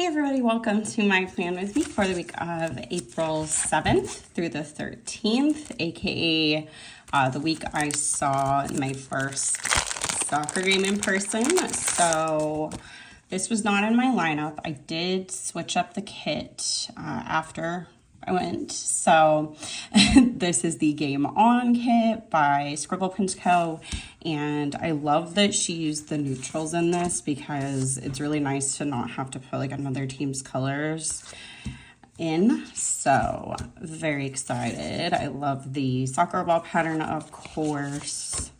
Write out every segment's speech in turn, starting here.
everybody, welcome to my plan with me for the week of April 7th through the 13th, aka the week I saw my first soccer game in person. So this was not in my lineup. I did switch up the kit after I went. So this is the Game On kit by Scribble Co. And I love that she used the neutrals in this because it's really nice to not have to put like another team's colors in. So very excited. I love the soccer ball pattern, of course.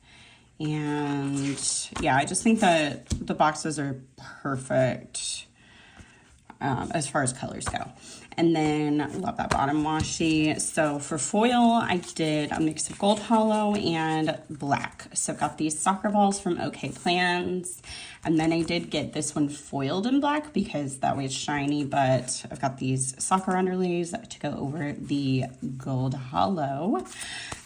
And yeah, I just think that the boxes are perfect as far as colors go. And then love that bottom washi. So for foil, I did a mix of gold hollow and black. So I've got these soccer balls from OK Plans. And then I did get this one foiled in black because that way it's shiny, but I've got these soccer underlays to go over the gold hollow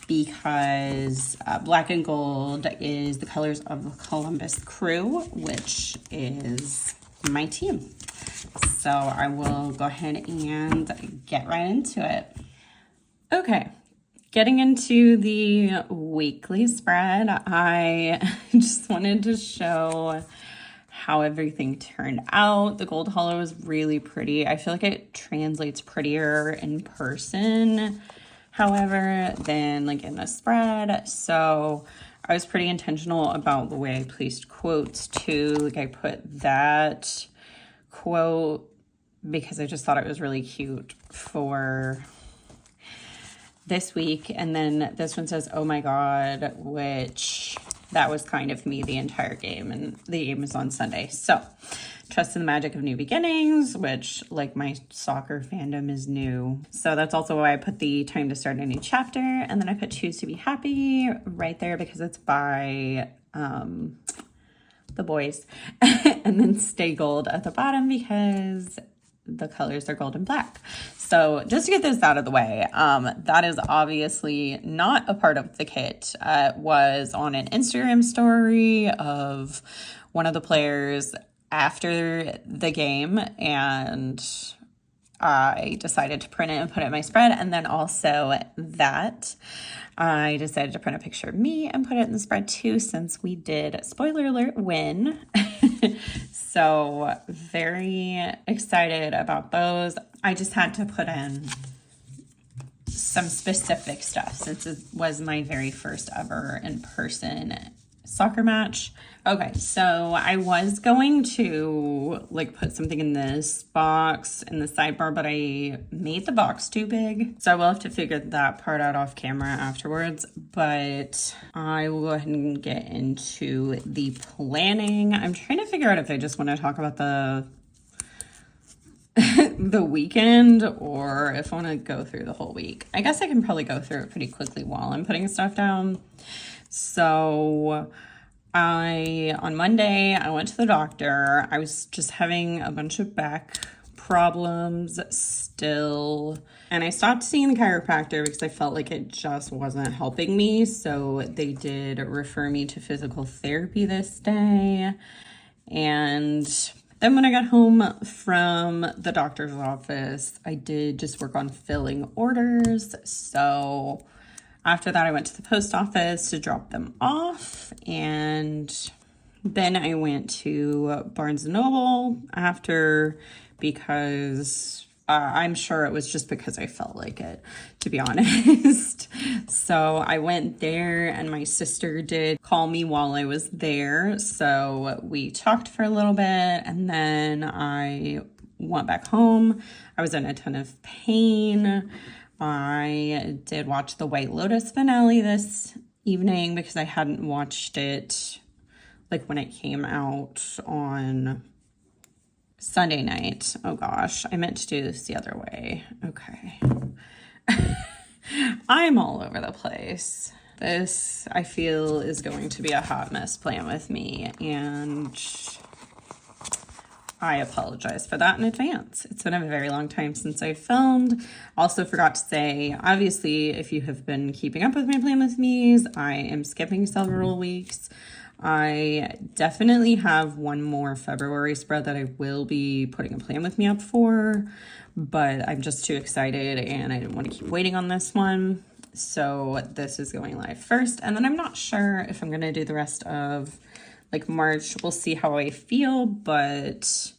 because black and gold is the colors of the Columbus Crew, which is my team. So I will go ahead and get right into it. Okay, getting into the weekly spread, I just wanted to show how everything turned out. The gold hollow is really pretty. I feel like it translates prettier in person, however, than like in the spread. So I was pretty intentional about the way I placed quotes too. Like I put that quote because I just thought it was really cute for this week. And then this one says, "Oh my God," which that was kind of me the entire game, and the game is on Sunday. So trust in the magic of new beginnings, which like my soccer fandom is new. So that's also why I put the time to start a new chapter. And then I put choose to be happy right there because it's by the boys. And then stay gold at the bottom because the colors are gold and black. So just to get this out of the way, that is obviously not a part of the kit. It was on an Instagram story of one of the players after the game, and I decided to print it and put it in my spread. And then also that I decided to print a picture of me and put it in the spread too, since we did, spoiler alert, win. So very excited about those. I just had to put in some specific stuff since it was my very first ever in-person soccer match. Okay, so I was going to like put something in this box in the sidebar, but I made the box too big. So I will have to figure that part out off camera afterwards, but I will go ahead and get into the planning. I'm trying to figure out if I just want to talk about the the weekend or if I want to go through the whole week. I guess I can probably go through it pretty quickly while I'm putting stuff down. So on Monday, I went to the doctor. I was just having a bunch of back problems still. And I stopped seeing the chiropractor because I felt like it just wasn't helping me. So they did refer me to physical therapy this day. And then when I got home from the doctor's office, I did just work on filling orders. So after that, I went to the post office to drop them off, and then I went to Barnes & Noble after because I'm sure it was just because I felt like it, to be honest. So I went there, and my sister did call me while I was there. So we talked for a little bit, and then I went back home. I was in a ton of pain. I did watch the White Lotus finale this evening because I hadn't watched it like when it came out on Sunday night. Oh gosh, I meant to do this the other way. Okay. I'm all over the place. This, I feel, is going to be a hot mess plan with me, and I apologize for that in advance. It's been a very long time since I filmed. Also forgot to say, obviously, if you have been keeping up with my plan with me's, I am skipping several weeks. I definitely have one more February spread that I will be putting a plan with me up for, but I'm just too excited and I didn't want to keep waiting on this one. So this is going live first, and then I'm not sure if I'm going to do the rest of like March. We'll see how I feel, but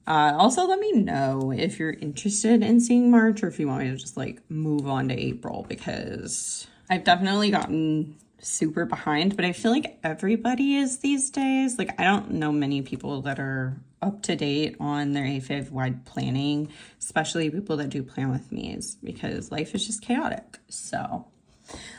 also let me know if you're interested in seeing March or if you want me to just like move on to April, because I've definitely gotten super behind, but I feel like everybody is these days. Like, I don't know many people that are up to date on their AFib wide planning, especially people that do plan with me, is because life is just chaotic. So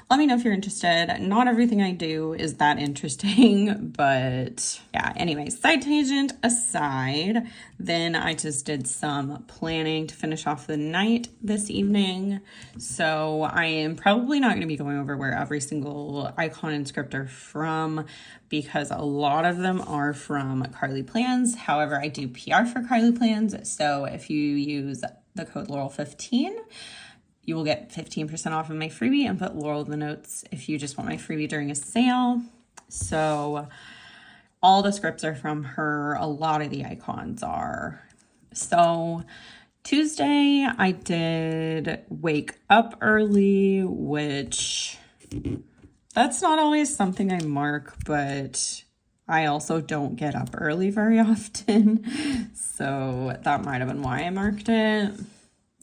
let me know if you're interested. Not everything I do is that interesting, but yeah, anyway, side tangent aside, then I just did some planning to finish off the night this evening. So I am probably not going to be going over where every single icon and script are from, because a lot of them are from Carly Plans. However, I do PR for Carly Plans. So if you use the code Laurel15, you will get 15% off of my freebie, and put Laurel in the notes if you just want my freebie during a sale. So all the scripts are from her. A lot of the icons are. So Tuesday, I did wake up early, which that's not always something I mark, but I also don't get up early very often. So that might have been why I marked it.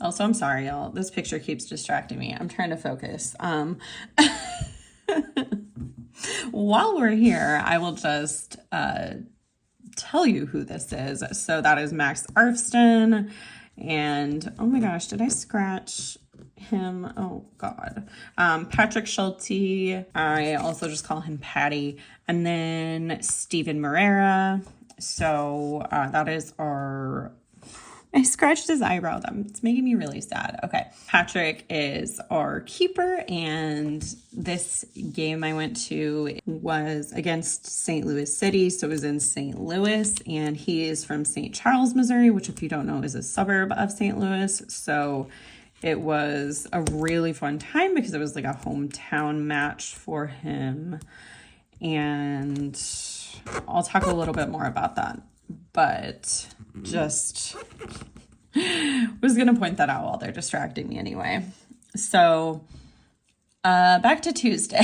Also, I'm sorry, y'all. This picture keeps distracting me. I'm trying to focus. While we're here, I will just tell you who this is. So that is Max Arfston. And oh my gosh, did I scratch him? Oh God. Patrick Schulte. I also just call him Patty. And then Steven Moreira. So that is our... I scratched his eyebrow. It's making me really sad. Okay. Patrick is our keeper, and this game I went to was against St. Louis City. So it was in St. Louis, and he is from St. Charles, Missouri, which, if you don't know, is a suburb of St. Louis. So it was a really fun time because it was like a hometown match for him. And I'll talk a little bit more about that. But just was going to point that out while they're distracting me anyway. So back to Tuesday.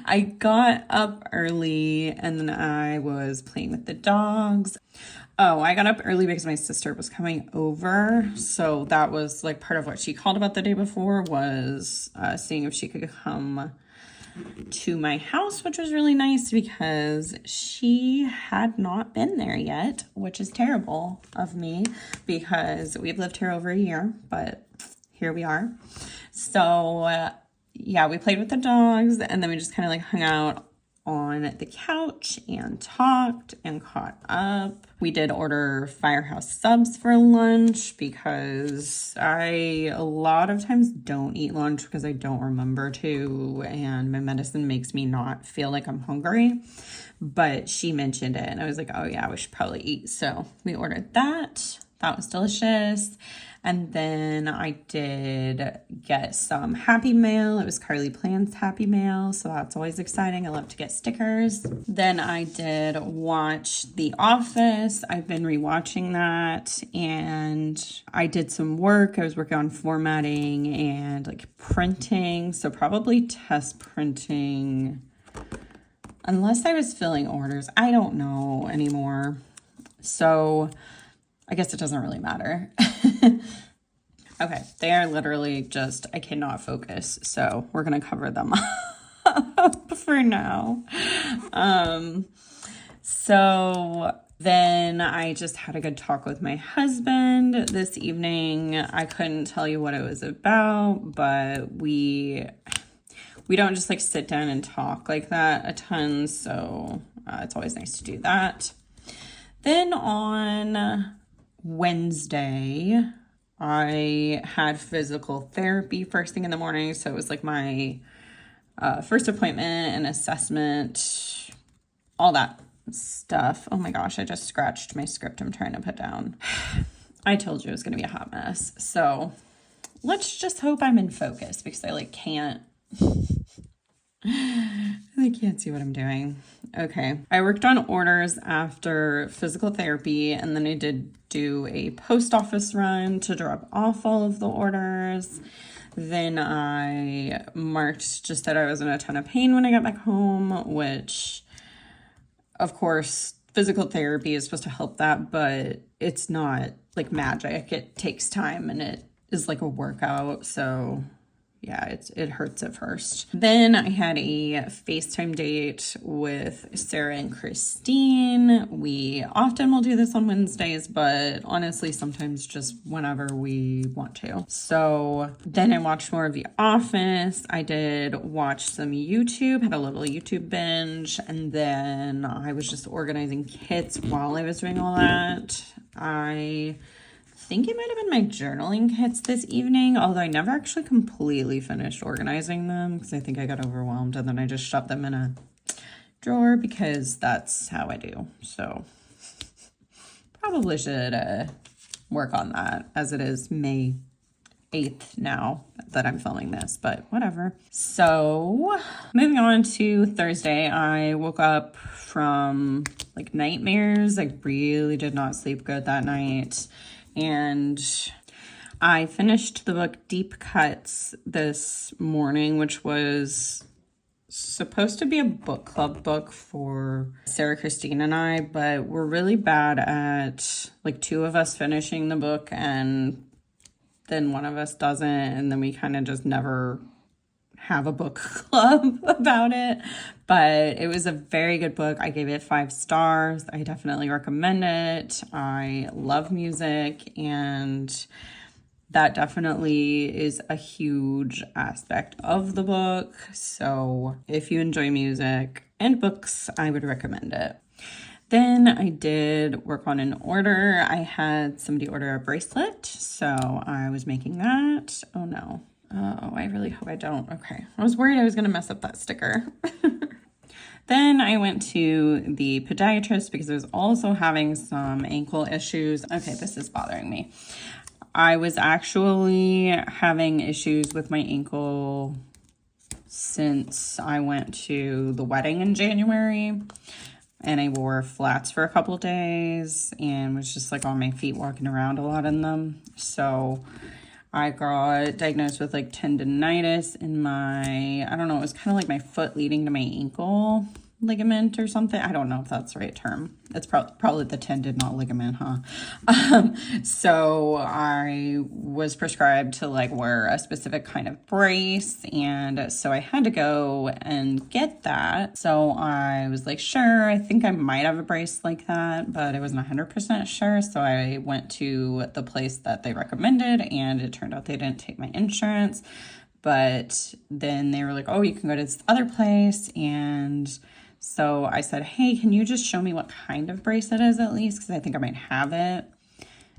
I got up early and then I was playing with the dogs. Oh, I got up early because my sister was coming over. So that was like part of what she called about the day before, was seeing if she could come to my house, which was really nice because she had not been there yet, which is terrible of me because we've lived here over a year, but here we are. So yeah, we played with the dogs, and then we just kind of like hung out on the couch and talked and caught up. We did order Firehouse subs for lunch because I a lot of times don't eat lunch because I don't remember to, and my medicine makes me not feel like I'm hungry. But she mentioned it and I was like, oh yeah, we should probably eat. So we ordered that. That was delicious. And then I did get some Happy Mail. It was Carly Plans Happy Mail, so that's always exciting. I love to get stickers. Then I did watch The Office. I've been rewatching that, and I did some work. I was working on formatting and like printing, so probably test printing, unless I was filling orders. I don't know anymore. So I guess it doesn't really matter. Okay, they are literally just, I cannot focus, so we're going to cover them up for now. So then I just had a good talk with my husband this evening. I couldn't tell you what it was about, but we don't just like sit down and talk like that a ton, so it's always nice to do that. Then on Wednesday, I had physical therapy first thing in the morning. So it was like my first appointment and assessment, all that stuff. Oh my gosh, I just scratched my script I'm trying to put down. I told you it was going to be a hot mess. So let's just hope I'm in focus because I like can't They can't see what I'm doing. Okay. I worked on orders after physical therapy, and then I did do a post office run to drop off all of the orders. Then I marked just that I was in a ton of pain when I got back home, which, of course, physical therapy is supposed to help that, but it's not like magic. It takes time and it is like a workout. So yeah, it hurts at first. Then I had a FaceTime date with Sarah and Christine. We often will do this on Wednesdays, but honestly, sometimes just whenever we want to. So then I watched more of The Office. I did watch some YouTube, had a little YouTube binge, and then I was just organizing kits while I was doing all that. I think it might have been my journaling kits this evening, although I never actually completely finished organizing them because I think I got overwhelmed, and then I just shoved them in a drawer because that's how I do. So probably should work on that, as it is May 8th now that I'm filming this, but whatever. So moving on to Thursday, I woke up from like nightmares. I really did not sleep good that night. And I finished the book Deep Cuts this morning, which was supposed to be a book club book for Sarah, Christine, and I, but we're really bad at like two of us finishing the book and then one of us doesn't, and then we kind of just never have a book club about it. But it was a very good book. I gave it 5 stars. I definitely recommend it. I love music, and that definitely is a huge aspect of the book. So if you enjoy music and books, I would recommend it. Then I did work on an order. I had somebody order a bracelet, so I was making that. Oh no. Oh, I really hope I don't. Okay. I was worried I was going to mess up that sticker. Then I went to the podiatrist because I was also having some ankle issues. Okay, this is bothering me. I was actually having issues with my ankle since I went to the wedding in January. And I wore flats for a couple days and was just like on my feet walking around a lot in them. So I got diagnosed with like tendonitis in my, I don't know, it was kind of like my foot leading to my ankle ligament or something. I don't know if that's the right term. It's probably the tendon, not ligament, huh? So I was prescribed to like wear a specific kind of brace, and so I had to go and get that. So I was like, sure, I think I might have a brace like that, but I wasn't 100% sure. So I went to the place that they recommended, and it turned out they didn't take my insurance. But then they were like, oh, you can go to this other place, and so I said, hey, can you just show me what kind of brace it is at least? Because I think I might have it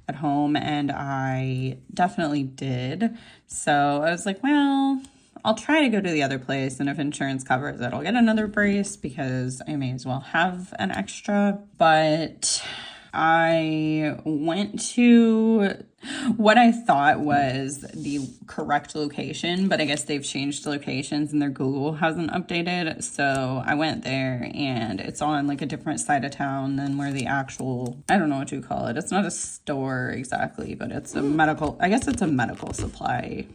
at home. And I definitely did. So I was like, well, I'll try to go to the other place. And if insurance covers it, I'll get another brace because I may as well have an extra. But I went to what I thought was the correct location, but I guess they've changed locations and their Google hasn't updated. So I went there and it's on like a different side of town than where the actual, I don't know what you call it. It's not a store exactly, but it's a medical, I guess it's a medical supply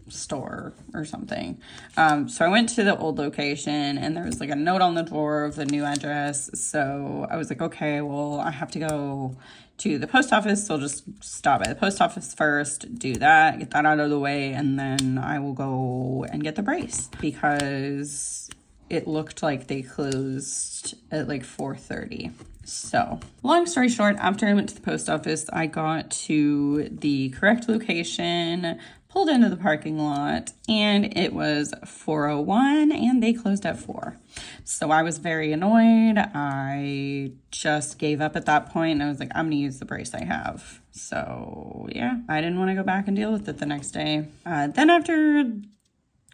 store or something. So I went to the old location and there was like a note on the door of the new address. So I was like, okay, well, I have to go to the post office. So I'll just stop by the post office first, do that, get that out of the way, and then I will go and get the brace because it looked like they closed at like 4:30. So long story short, after I went to the post office, I got to the correct location, pulled into the parking lot, and it was 4:01 and they closed at 4. So I was very annoyed. I just gave up at that point. I was like, I'm gonna use the brace I have. So yeah, I didn't want to go back and deal with it the next day. Then after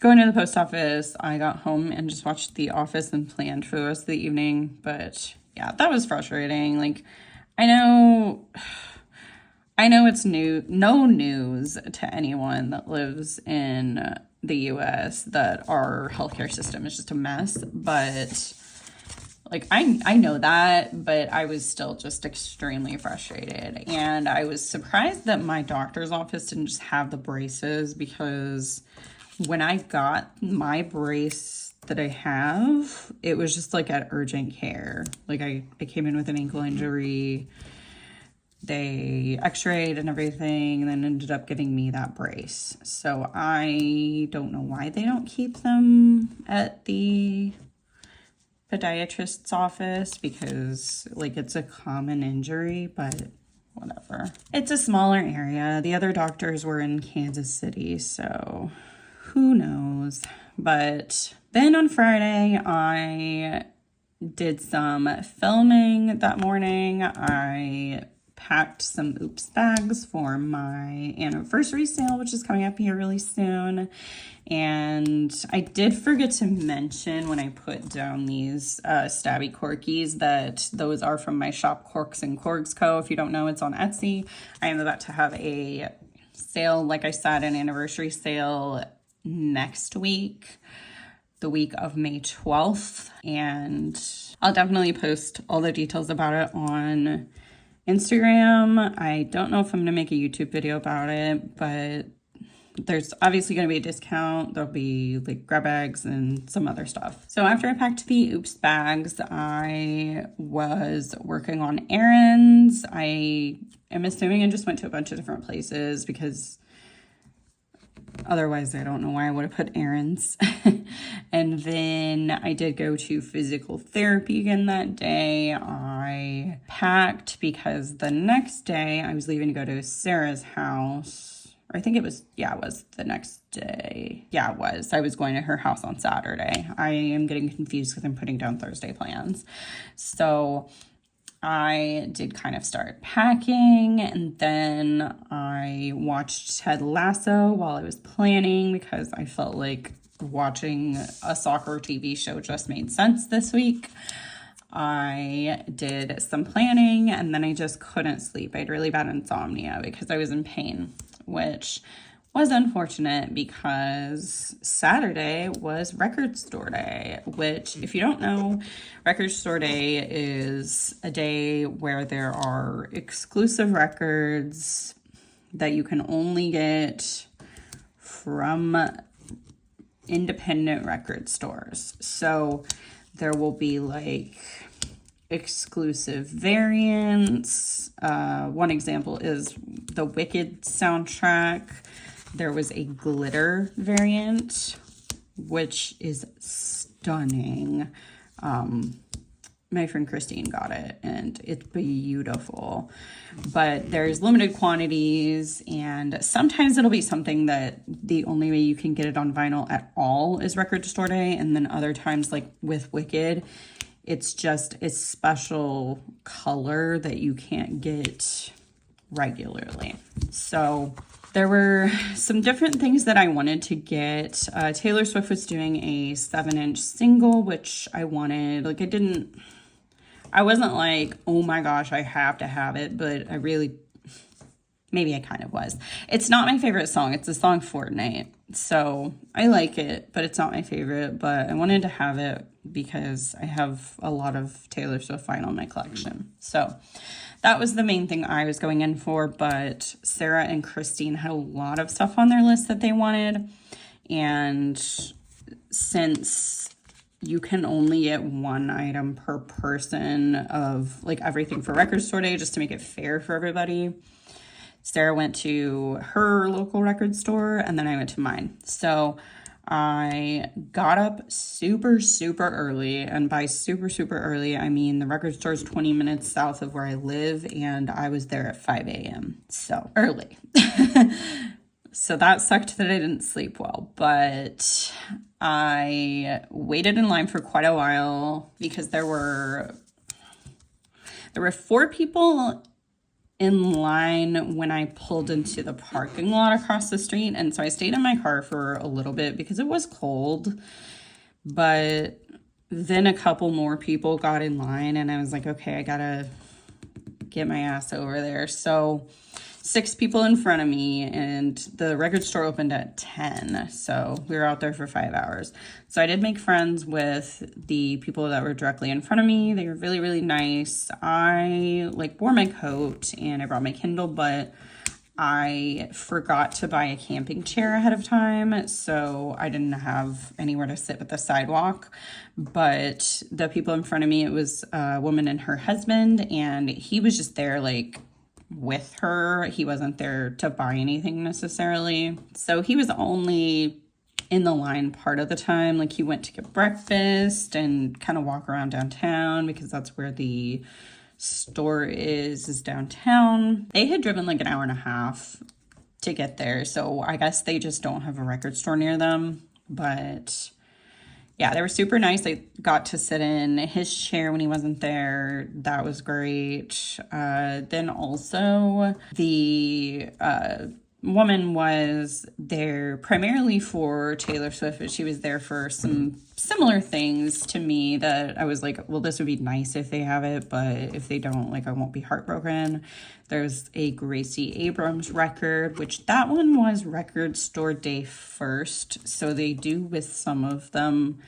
going to the post office, I got home and just watched The Office and planned for the rest of the evening. But yeah, that was frustrating. Like, I know it's no news to anyone that lives in the US that our healthcare system is just a mess, but like I know that, but I was still just extremely frustrated. And I was surprised that my doctor's office didn't just have the braces, because when I got my brace that I have, it was just like at urgent care. Like I came in with an ankle injury. They x-rayed and everything, and then ended up giving me that brace. So I don't know why they don't keep them at the podiatrist's office, because like it's a common injury, but whatever. It's a smaller area. The other doctors were in Kansas City, so who knows. But then on Friday, I did some filming that morning. I packed some Oops bags for my anniversary sale, which is coming up here really soon. And I did forget to mention when I put down these stabby corkies that those are from my shop, Corks and Corgs Co. If you don't know, it's on Etsy. I am about to have a sale, like I said, an anniversary sale next week, the week of May 12th. And I'll definitely post all the details about it on Instagram. I don't know if I'm going to make a YouTube video about it, but there's obviously going to be a discount. There'll be like grab bags and some other stuff. So after I packed the Oops bags, I was working on errands. I am assuming I just went to a bunch of different places, because otherwise I don't know why I would have put errands. And then I did go to physical therapy again that day. I packed because the next day I was leaving to go to Sarah's house. I think it was the next day. Yeah, it was. I was going to her house on Saturday. I am getting confused because I'm putting down Thursday plans. So I did kind of start packing, and then I watched Ted Lasso while I was planning, because I felt like watching a soccer TV show just made sense this week. I did some planning, and then I just couldn't sleep. I had really bad insomnia because I was in pain, which was unfortunate because Saturday was Record Store Day, which, if you don't know, Record Store Day is a day where there are exclusive records that you can only get from independent record stores. So there will be like exclusive variants. One example is the Wicked soundtrack. There was a glitter variant, which is stunning. My friend Christine got it, and it's beautiful. But there's limited quantities, and sometimes it'll be something that the only way you can get it on vinyl at all is Record Store Day, and then other times, like with Wicked, it's just a special color that you can't get regularly. So there were some different things that I wanted to get. Taylor Swift was doing a 7-inch single, which I wanted. Like, I wasn't like, oh my gosh, I have to have it, but maybe I kind of was. It's not my favorite song. It's the song Fortnite. So I like it, but it's not my favorite. But I wanted to have it because I have a lot of Taylor Swift vinyl in my collection. So that was the main thing I was going in for. But Sarah and Christine had a lot of stuff on their list that they wanted. And since you can only get one item per person of like everything for Record Store Day, just to make it fair for everybody, Sarah went to her local record store, and then I went to mine. So I got up super, super early, and by super, super early, I mean the record store is 20 minutes south of where I live, and I was there at 5 a.m. So early. So that sucked that I didn't sleep well, but I waited in line for quite a while because there were 4 people in line when I pulled into the parking lot across the street. And so I stayed in my car for a little bit because it was cold, but then a couple more people got in line, and I was like, okay, I gotta get my ass over there. So 6 people in front of me, and the record store opened at 10. So we were out there for 5 hours. So I did make friends with the people that were directly in front of me. They were really, really nice. I wore my coat and I brought my Kindle, but I forgot to buy a camping chair ahead of time, so I didn't have anywhere to sit with the sidewalk. But the people in front of me, it was a woman and her husband, and he was just there with her. He wasn't there to buy anything necessarily. So he was only in the line part of the time. He went to get breakfast and kind of walk around downtown because that's where the store is downtown. They had driven an hour and a half to get there, so I guess they just don't have a record store near them. But yeah, they were super nice. I got to sit in his chair when he wasn't there. That was great. Then also the woman was there primarily for Taylor Swift, but she was there for some similar things to me that I was like, well, this would be nice if they have it, but if they don't, I won't be heartbroken. There's a Gracie Abrams record, which that one was record store day first. So they do with some of them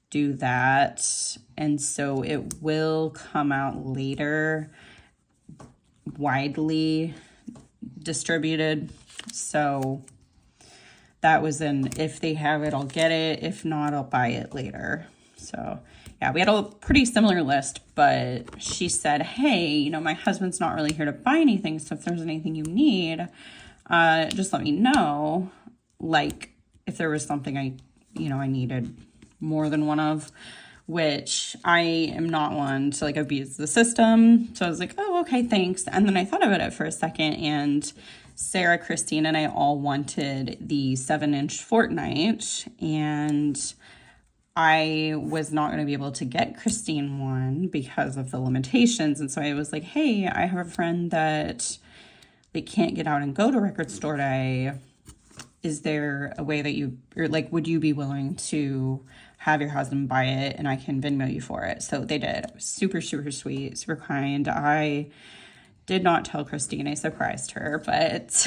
do that. And so it will come out later, widely distributed. So that was if they have it, I'll get it. If not, I'll buy it later. So yeah, we had a pretty similar list, but she said, hey, my husband's not really here to buy anything. So if there's anything you need, just let me know. If there was something I needed more than one of, which I am not one to abuse the system. So I was like, oh, okay, thanks. And then I thought about it for a second, and Sarah, Christine, and I all wanted the 7-inch Fortnite, and I was not going to be able to get Christine one because of the limitations. And so I was like, hey, I have a friend that they can't get out and go to record store day. Is there a way that would you be willing to have your husband buy it and I can Venmo you for it? So they did. It was super, super sweet, super kind. I did not tell Christine. I surprised her, but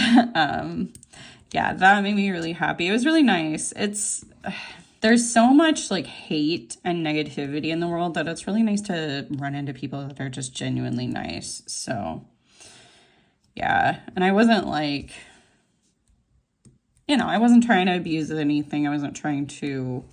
yeah, that made me really happy. It was really nice. There's so much hate and negativity in the world that it's really nice to run into people that are just genuinely nice. So yeah, and I wasn't I wasn't trying to abuse anything. I wasn't trying to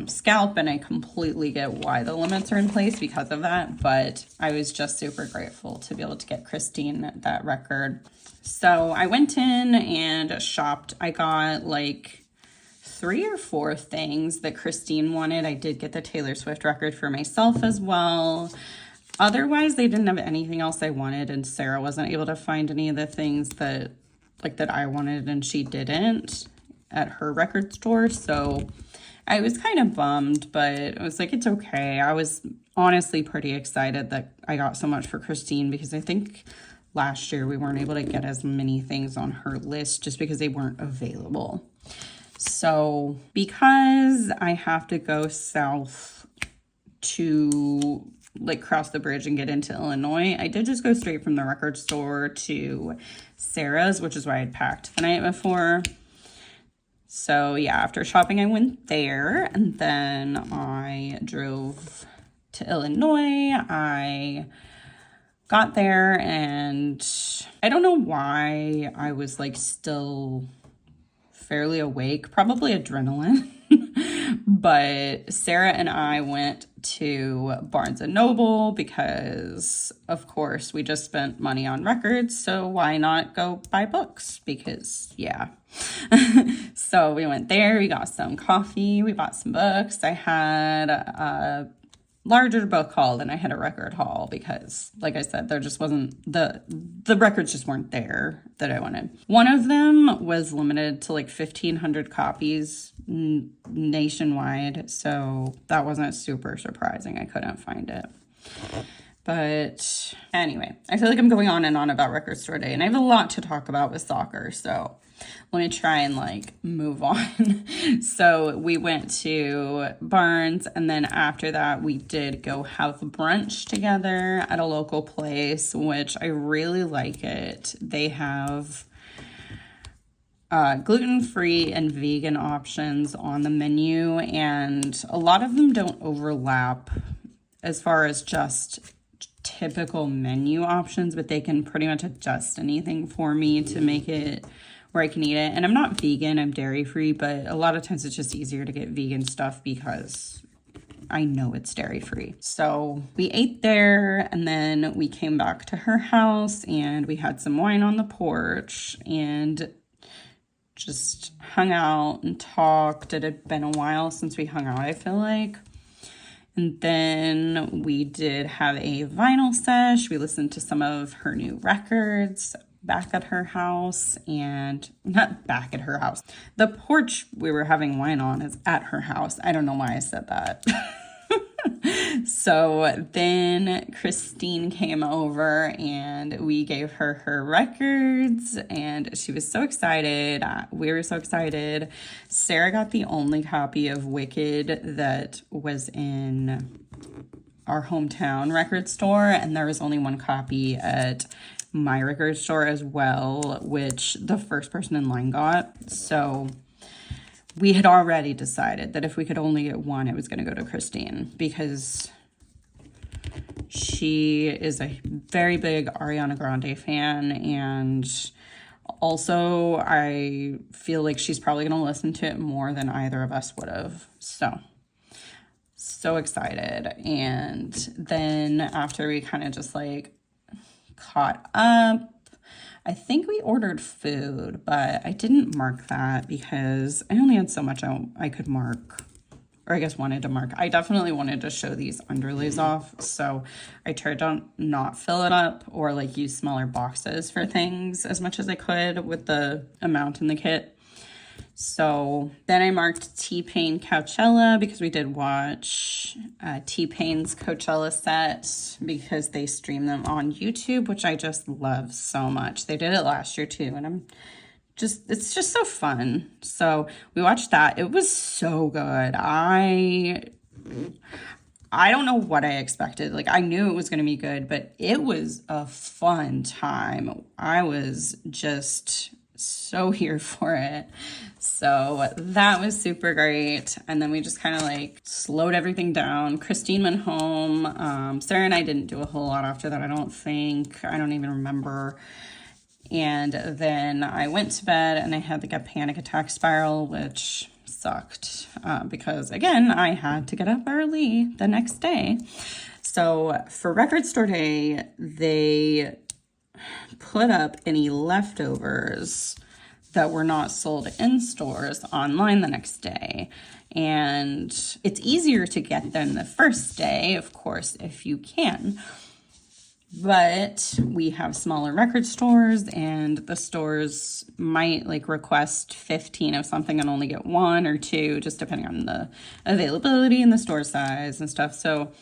scalp, and I completely get why the limits are in place because of that, but I was just super grateful to be able to get Christine that record. So I went in and shopped. I got 3 or 4 things that Christine wanted. I did get the Taylor Swift record for myself as well. Otherwise, they didn't have anything else I wanted, and Sarah wasn't able to find any of the things that that I wanted, and she didn't at her record store. So I was kind of bummed, but I was like, it's okay. I was honestly pretty excited that I got so much for Christine, because I think last year we weren't able to get as many things on her list just because they weren't available. So because I have to go south to cross the bridge and get into Illinois, I did just go straight from the record store to Sarah's, which is why I had packed the night before. So yeah, after shopping, I went there, and then I drove to Illinois. I got there, and I don't know why I was still fairly awake, probably adrenaline. But Sarah and I went to Barnes & Noble because, of course, we just spent money on records, so why not go buy books? Because, yeah. So we went there, we got some coffee, we bought some books. I had a larger book haul than I had a record haul because, like I said, there just wasn't, the records just weren't there that I wanted. One of them was limited to 1,500 copies nationwide, so that wasn't super surprising. I couldn't find it. But anyway, I feel like I'm going on and on about record store day, and I have a lot to talk about with soccer, so let me try and like move on. So we went to Barnes, and then after that we did go have brunch together at a local place, which I really like it. They have gluten-free and vegan options on the menu, and a lot of them don't overlap as far as just typical menu options, but they can pretty much adjust anything for me to make it where I can eat it. And I'm not vegan, I'm dairy-free, but a lot of times it's just easier to get vegan stuff because I know it's dairy-free. So we ate there, and then we came back to her house, and we had some wine on the porch, and just hung out and talked. It had been a while since we hung out, I feel like. And then we did have a vinyl sesh. We listened to some of her new records back at her house, and not back at her house. The porch we were having wine on is at her house. I don't know why I said that. So then Christine came over, and we gave her her records, and she was so excited. We were so excited. Sarah got the only copy of Wicked that was in our hometown record store, and there was only one copy at my record store as well, which the first person in line got. So we had already decided that if we could only get one, it was going to go to Christine, because she is a very big Ariana Grande fan, and also I feel like she's probably going to listen to it more than either of us would have. So excited. And then after we kind of just like caught up, I think we ordered food, but I didn't mark that because I only had so much I could mark, or I guess wanted to mark. I definitely wanted to show these underlays off, so I tried to not fill it up or like use smaller boxes for things as much as I could with the amount in the kit. So then I marked T-Pain Coachella because we did watch T-Pain's Coachella set because they stream them on YouTube, which I just love so much. They did it last year too, and it's just so fun. So we watched that. It was so good. I don't know what I expected. Like, I knew it was going to be good, but it was a fun time. I was just so here for it. So that was super great. And then we just kind of like slowed everything down. Christine went home. Sarah and I didn't do a whole lot after that, I don't think. I don't even remember. And then I went to bed, and I had like a panic attack spiral, which sucked because, again, I had to get up early the next day. So for record store day, they put up any leftovers that were not sold in stores online the next day. And it's easier to get them the first day, of course, if you can. But we have smaller record stores, and the stores might like request 15 of something and only get 1 or 2, just depending on the availability and the store size and stuff. So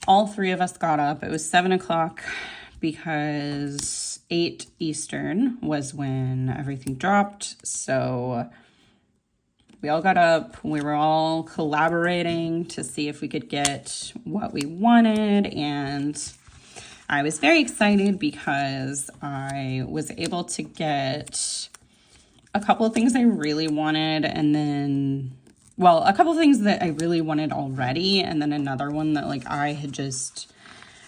all 3 of us got up. It was 7 o'clock because 8 Eastern was when everything dropped. So we all got up. We were all collaborating to see if we could get what we wanted, and I was very excited because I was able to get a couple of things I really wanted, and then, well, a couple of things that I really wanted already, and then another one that like I had just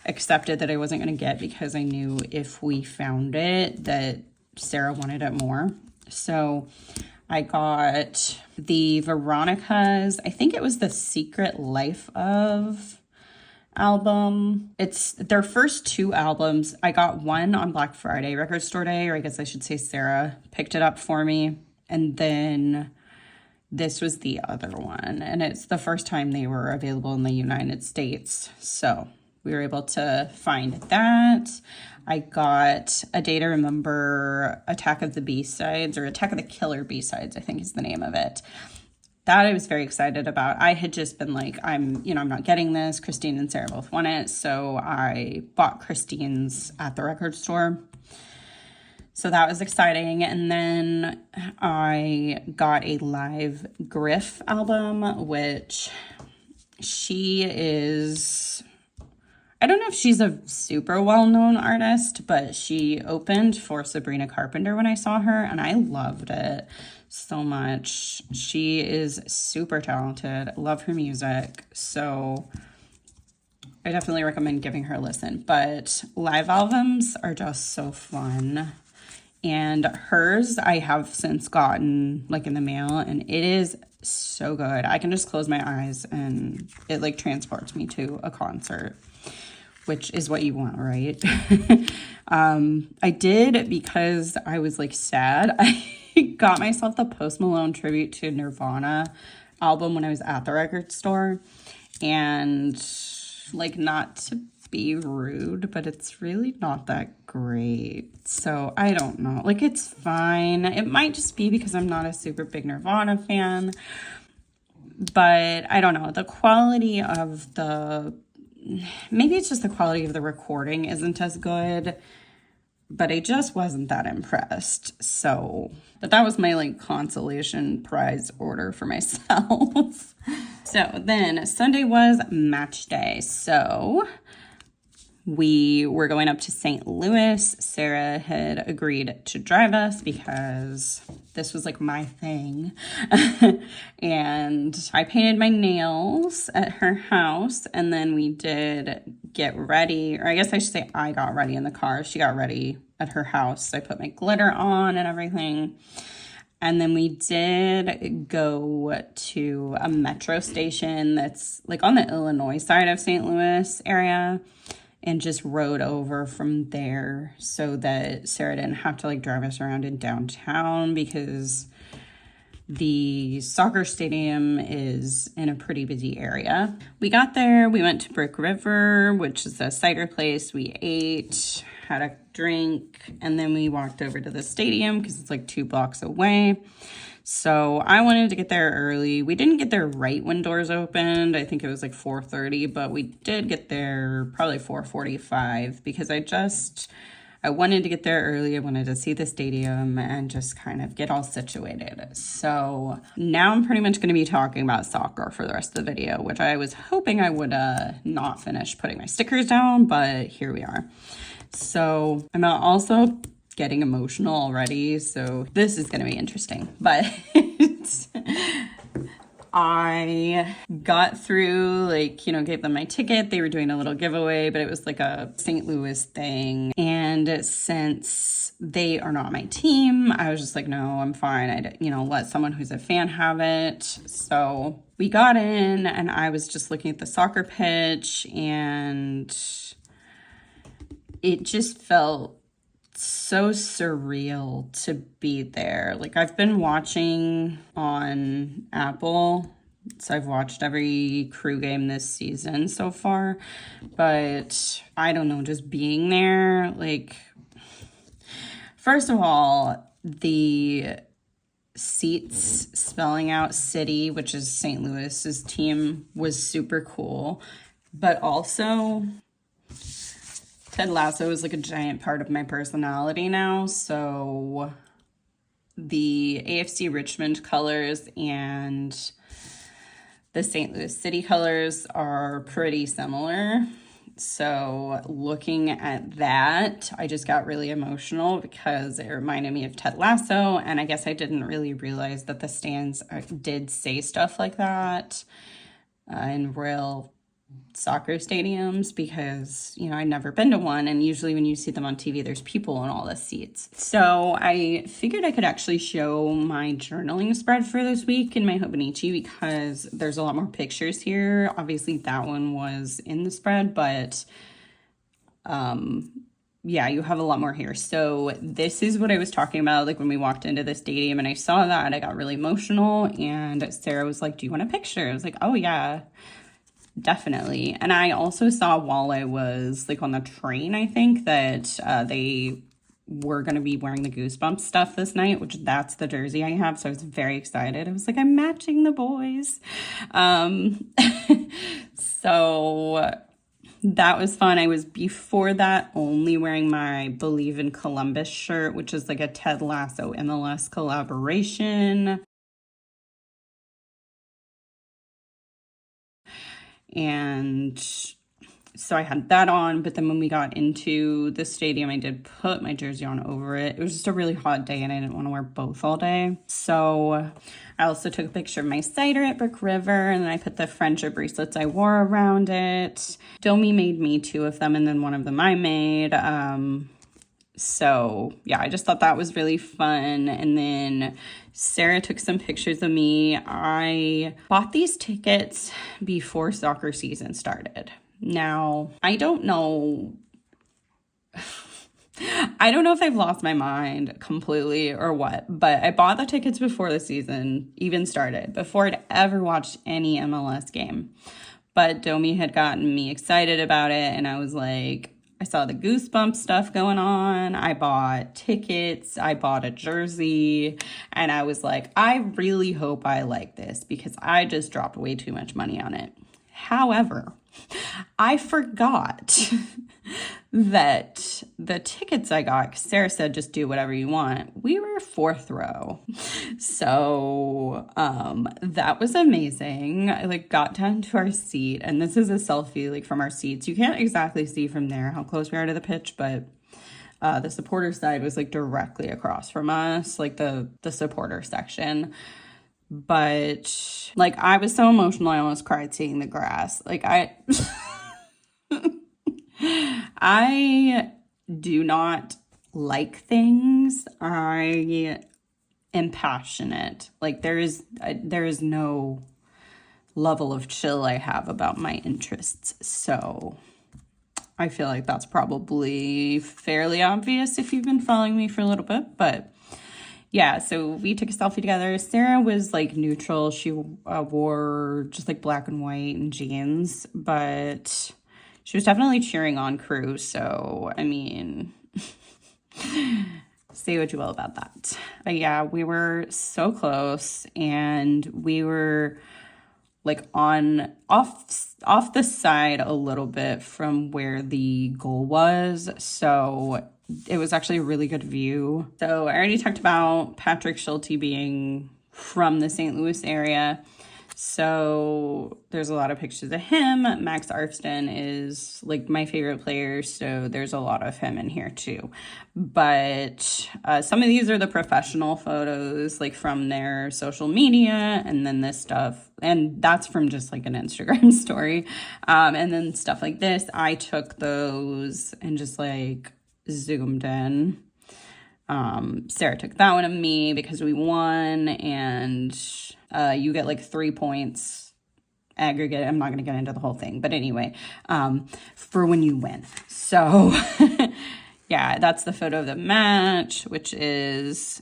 accepted that I wasn't going to get because I knew if we found it that Sarah wanted it more. So I got the Veronica's, I think it was the Secret Life of album. It's their first 2 albums. I got one on Black Friday, record store day, or I guess I should say Sarah picked it up for me. And then this was the other one, and it's the first time they were available in the United States. So we were able to find that. I got A Day to Remember, Attack of the B-Sides, or Attack of the Killer B-Sides, I think is the name of it. that I was very excited about. I had just been like, I'm not getting this. Christine and Sarah both want it. So I bought Christine's at the record store. So that was exciting. And then I got a live Griff album, which she is, I don't know if she's a super well-known artist, but she opened for Sabrina Carpenter when I saw her, and I loved it so much. She is super talented. I love her music, so I definitely recommend giving her a listen. But live albums are just so fun. And hers I have since gotten like in the mail, and it is so good. I can just close my eyes and it like transports me to a concert, which is what you want, right? I did, because I was like sad, I got myself the Post Malone Tribute to Nirvana album when I was at the record store. And like, not to be rude, but it's really not that great. So I don't know, like, it's fine. It might just be because I'm not a super big Nirvana fan, but I don't know, the quality of maybe it's just the quality of the recording isn't as good, but I just wasn't that impressed. So, but that was my like consolation prize order for myself. So then Sunday was match day. So we were going up to St. Louis. Sarah had agreed to drive us because this was like my thing. And I painted my nails at her house, and then we did get ready, or I guess I should say I got ready in the car. She got ready at her house. I put my glitter on and everything. And then we did go to a metro station that's like on the Illinois side of St. Louis area, and just rode over from there so that Sarah didn't have to like drive us around in downtown, because the soccer stadium is in a pretty busy area. We got there, we went to Brick River, which is a cider place. We ate, had a drink, and then we walked over to the stadium because it's like 2 blocks away. So I wanted to get there early. We didn't get there right when doors opened. I think it was like 4:30, but we did get there probably 4:45 because I wanted to get there early. I wanted to see the stadium and just kind of get all situated. So now I'm pretty much going to be talking about soccer for the rest of the video, which I was hoping I would not finish putting my stickers down, but here we are. So I'm also getting emotional already, so this is going to be interesting. But I got through, like, gave them my ticket. They were doing a little giveaway, but it was like a St. Louis thing. And since they are not my team, I was just like, no, I'm fine. Let someone who's a fan have it. So we got in, and I was just looking at the soccer pitch, and it just felt so surreal to be there. Like, I've been watching on Apple, so I've watched every Crew game this season so far, but I don't know, just being there, like, first of all, the seats spelling out City, which is St. Louis's team, was super cool, but also Ted Lasso is like a giant part of my personality now, so the AFC Richmond colors and the St. Louis City colors are pretty similar. So looking at that, I just got really emotional because it reminded me of Ted Lasso, and I guess I didn't really realize that the stands did say stuff like that in real soccer stadiums, because I'd never been to one, and usually when you see them on TV there's people in all the seats. So I figured I could actually show my journaling spread for this week in my Hobonichi, because there's a lot more pictures here. Obviously that one was in the spread, but yeah, you have a lot more here. So this is what I was talking about, like when we walked into the stadium and I saw that, I got really emotional, and Sarah was like, do you want a picture? I was like, oh yeah, definitely. And I also saw while I was like on the train, I think, that they we're going to be wearing the Goosebumps stuff this night, which that's the jersey I have. So I was very excited. I was like, I'm matching the boys. So that was fun. I was before that only wearing my Believe in Columbus shirt, which is like a Ted Lasso MLS collaboration. And so I had that on, but then when we got into the stadium, I did put my jersey on over it. It was just a really hot day and I didn't want to wear both all day. So I also took a picture of my cider at Brick River, and then I put the friendship bracelets I wore around it. Domi made me 2 of them, and then one of them I made. So yeah, I just thought that was really fun. And then Sarah took some pictures of me. I bought these tickets before soccer season started. Now, I don't know if I've lost my mind completely or what, but I bought the tickets before the season even started, before I'd ever watched any MLS game. But Domi had gotten me excited about it, and I was like, I saw the Goosebumps stuff going on. I bought tickets. I bought a jersey. And I was like, I really hope I like this because I just dropped way too much money on it. However, I forgot that the tickets I got, 'cause Sarah said just do whatever you want, we were 4th row. So that was amazing. I like got down to our seat, and this is a selfie like from our seats. You can't exactly see from there how close we are to the pitch, but the supporter side was like directly across from us, like the supporter section. But like I was so emotional I almost cried seeing the grass. Like I do not like things. I am passionate. Like there is no level of chill I have about my interests. So I feel like that's probably fairly obvious if you've been following me for a little bit, but yeah, so we took a selfie together. Sarah was like neutral. She wore just like black and white and jeans, but she was definitely cheering on Crew. So, I mean, say what you will about that. But yeah, we were so close, and we were like off the side a little bit from where the goal was. So it was actually a really good view. So I already talked about Patrick Schulte being from the St. Louis area. So there's a lot of pictures of him. Max Arfsten is like my favorite player, so there's a lot of him in here too. But some of these are the professional photos, like from their social media, and then this stuff, and that's from just like an Instagram story. And then stuff like this, I took those and just like zoomed in. Sarah took that one of me because we won, and you get like 3 points aggregate. I'm not going to get into the whole thing, but anyway, for when you win. So yeah, that's the photo of the match, which is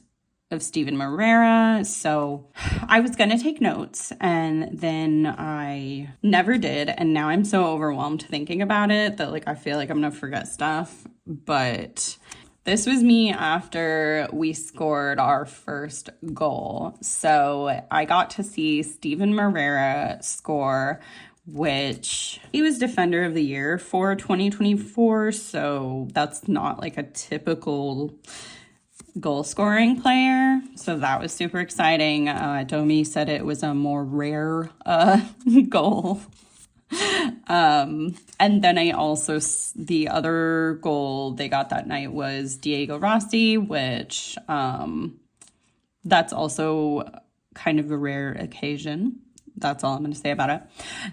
of Steven Moreira. So I was going to take notes, and then I never did. And now I'm so overwhelmed thinking about it that like I feel like I'm going to forget stuff. But this was me after we scored our first goal. So I got to see Steven Moreira score, which he was Defender of the Year for 2024. So that's not like a typical goal scoring player. So that was super exciting. Domi said it was a more rare goal. And then I also, the other goal they got that night was Diego Rossi, which that's also kind of a rare occasion. That's all I'm going to say about it.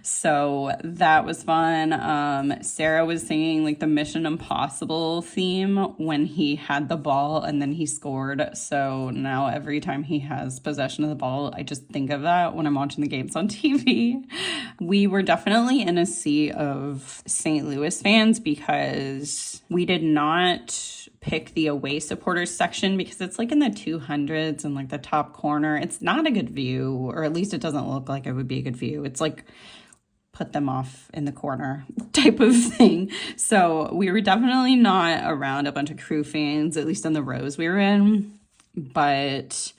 So that was fun. Sarah was singing like the Mission Impossible theme when he had the ball and then he scored. So now every time he has possession of the ball, I just think of that when I'm watching the games on TV. We were definitely in a sea of St. Louis fans because we did not pick the away supporters section because it's like in the 200s and like the top corner. It's not a good view, or at least it doesn't look like it would be a good view. It's like put them off in the corner type of thing. So we were definitely not around a bunch of crew fans, at least in the rows we were in. But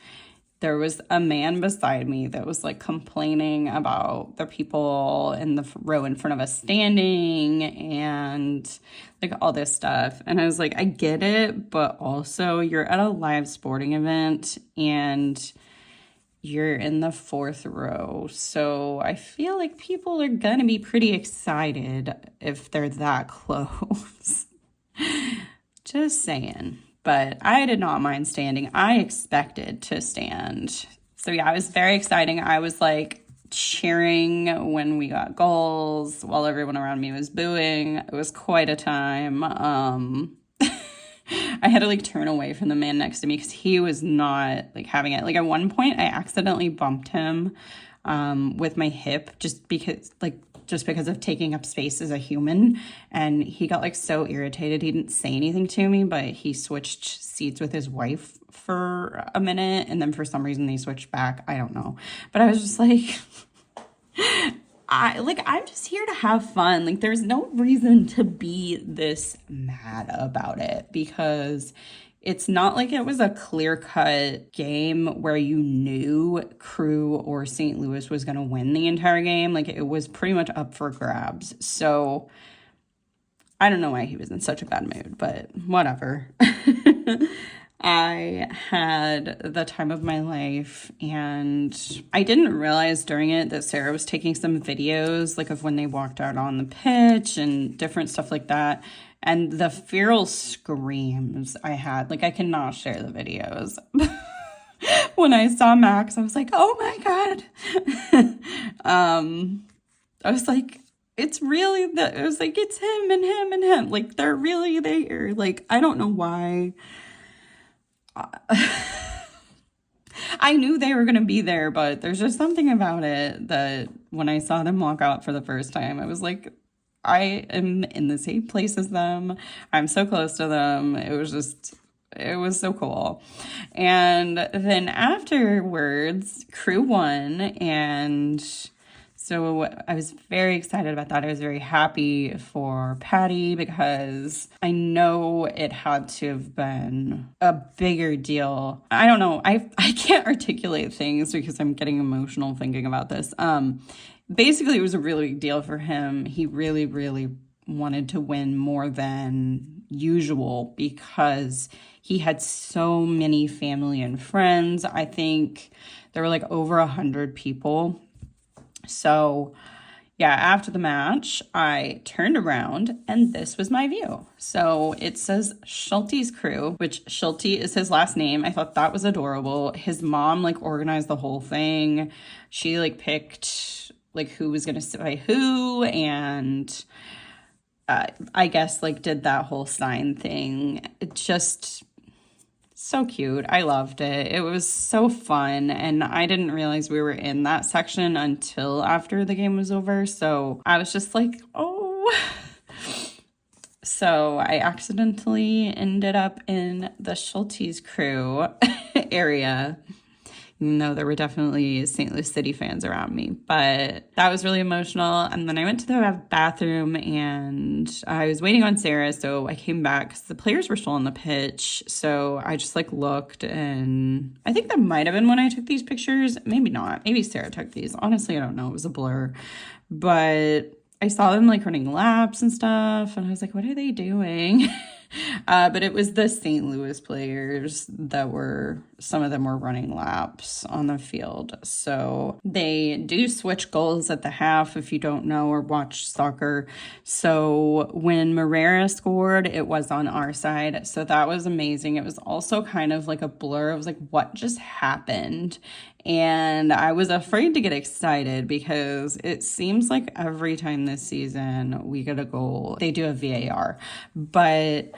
there was a man beside me that was like complaining about the people in the row in front of us standing and like all this stuff. And I was like, I get it, but also you're at a live sporting event and you're in the 4th row. So I feel like people are gonna be pretty excited if they're that close. Just saying. But I did not mind standing. I expected to stand. So yeah, it was very exciting. I was like cheering when we got goals while everyone around me was booing. It was quite a time. I had to like turn away from the man next to me because he was not like having it. Like at one point I accidentally bumped him with my hip just because of taking up space as a human. And he got like so irritated. He didn't say anything to me, but he switched seats with his wife for a minute. And then for some reason they switched back. I don't know. But I was just like, I'm just here to have fun. Like there's no reason to be this mad about it because it's not like it was a clear-cut game where you knew Crew or St. Louis was going to win the entire game. Like it was pretty much up for grabs. So I don't know why he was in such a bad mood, but whatever. I had the time of my life, and I didn't realize during it that Sarah was taking some videos like of when they walked out on the pitch and different stuff like that. And the feral screams I had, like I cannot share the videos. When I saw Max, I was like, oh my God. I was like, it's really that. It was like, it's him and him and him. Like they're really there. Like, I don't know why. I knew they were going to be there, but there's just something about it that when I saw them walk out for the first time, I was like, I am in the same place as them. I'm so close to them. It was so cool. And then afterwards, Crew won. And so I was very excited about that. I was very happy for Patty because I know it had to have been a bigger deal. I don't know. I can't articulate things because I'm getting emotional thinking about this. Basically, it was a really big deal for him. He really, really wanted to win more than usual because he had so many family and friends. I think there were like over 100 people. So yeah, after the match, I turned around and this was my view. So it says Schulte's Crew, which Schulte is his last name. I thought that was adorable. His mom like organized the whole thing. She like picked like who was going to sit by who, and I guess like did that whole sign thing. It just so cute. I loved it. It was so fun, and I didn't realize we were in that section until after the game was over. So I was just like, oh. So I accidentally ended up in the Schulte's Crew area. No, there were definitely St. Louis City fans around me, but that was really emotional. And then I went to the bathroom and I was waiting on Sarah. So I came back because the players were still on the pitch. So I just like looked, and I think that might have been when I took these pictures. Maybe not. Maybe Sarah took these. Honestly, I don't know. It was a blur, but I saw them like running laps and stuff. And I was like, what are they doing? But it was the St. Louis players that some of them were running laps on the field. So they do switch goals at the half if you don't know or watch soccer. So when Marrera scored, it was on our side. So that was amazing. It was also kind of like a blur. I was like, what just happened? And I was afraid to get excited because it seems like every time this season we get a goal, they do a VAR. But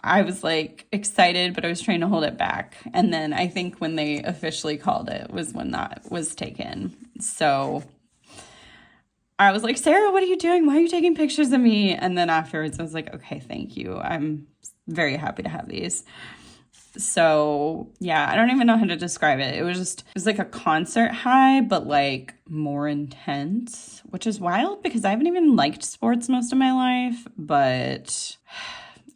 I was like excited, but I was trying to hold it back. And then I think when they officially called it was when that was taken. So I was like, Sarah, what are you doing? Why are you taking pictures of me? And then afterwards I was like, okay, thank you. I'm very happy to have these. So yeah, I don't even know how to describe it. It was like a concert high, but like more intense, which is wild because I haven't even liked sports most of my life, but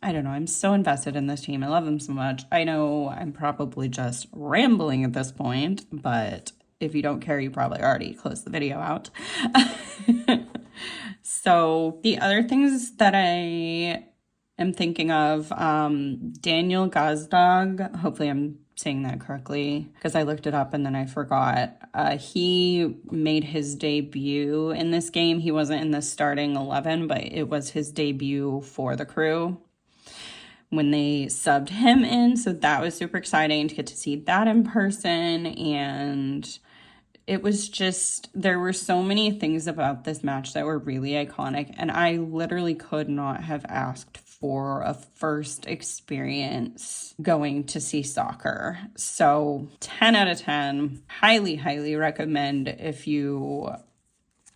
I don't know. I'm so invested in this team. I love them so much. I know I'm probably just rambling at this point, but if you don't care, you probably already closed the video out. So the other things that I am thinking of, Daniel Gazdag, hopefully I'm saying that correctly because I looked it up and then I forgot. He made his debut in this game. He wasn't in the starting 11, but it was his debut for the crew when they subbed him in. So that was super exciting to get to see that in person. And it was just, there were so many things about this match that were really iconic. And I literally could not have asked for a first experience going to see soccer. So 10 out of 10, highly, highly recommend if you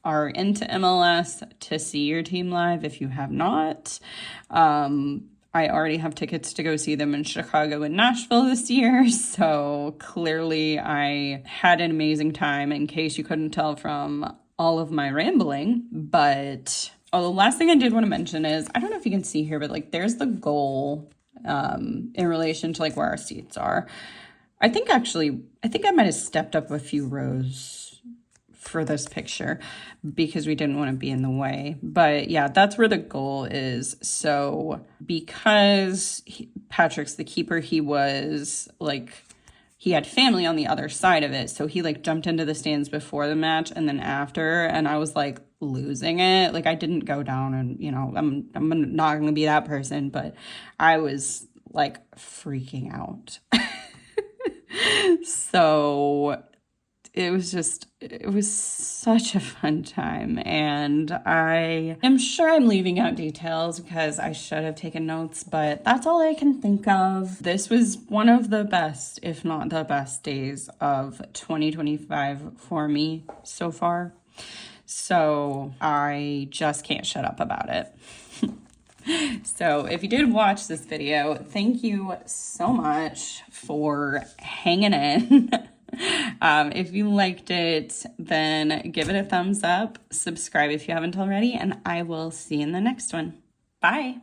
are into MLS to see your team live if you have not. I already have tickets to go see them in Chicago and Nashville this year, so clearly I had an amazing time, in case you couldn't tell from all of my rambling. But the last thing I did want to mention is, I don't know if you can see here, but like there's the goal in relation to like where our seats are. I think I might have stepped up a few rows for this picture because we didn't want to be in the way. But yeah, that's where the goal is. So because Patrick's the keeper, he was like, he had family on the other side of it. So he like jumped into the stands before the match and then after, and I was like losing it. Like I didn't go down and, you know, I'm not going to be that person, but I was like freaking out. So it was such a fun time, and I am sure I'm leaving out details because I should have taken notes, but that's all I can think of. This was one of the best, if not the best, days of 2025 for me so far. So I just can't shut up about it. So if you did watch this video, thank you so much for hanging in. If you liked it, then give it a thumbs up, subscribe if you haven't already, and I will see you in the next one. Bye.